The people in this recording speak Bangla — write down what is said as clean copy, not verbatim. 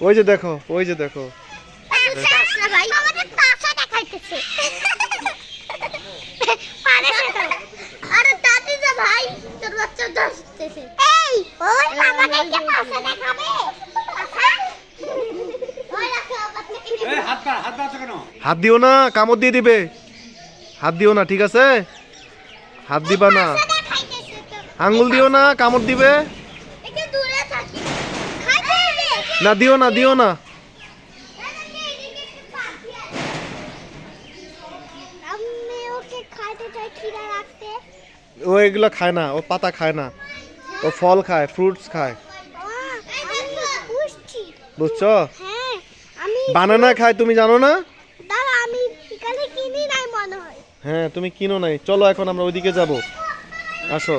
ওই যে দেখো, ওই যে দেখো। ভাই আমাদের পাশা দেখাইতেছে। পারে সেটা। আরে দাদি যা ভাই তোর বাচ্চা দশতেছে। এই ওই আমাদেরকে পাশা দেখাবে। পাশা? ওই রাখো বাচ্চাকে। এই হাত পা কেন? হাত দিও না, কামড় দিয়ে দিবে। হাত দিও না, ঠিক আছে? হাত দিবা না। পাশা দেখাইতেছে তো। আঙ্গুল দিও না, কামড় দিবে। একটু দূরে থাকি। খাইতে হবে। না, দিও না, দিও না। আমি ওকে খাইতে চাই খিদা লাগছে। ও এগুলো খায় না, ও পাতা খায় না, ও ফল খায়, ফ্রুটস খায়। আমি বুঝছি। বুঝছো? হ্যাঁ আমি বানানা খায়, তুমি জানো না? দাঁড়া আমি এখানে কিনি নাই মনে হয়। হ্যাঁ, তুমি কিনো নাই। চলো এখন আমরা ওইদিকে যাব, আসো।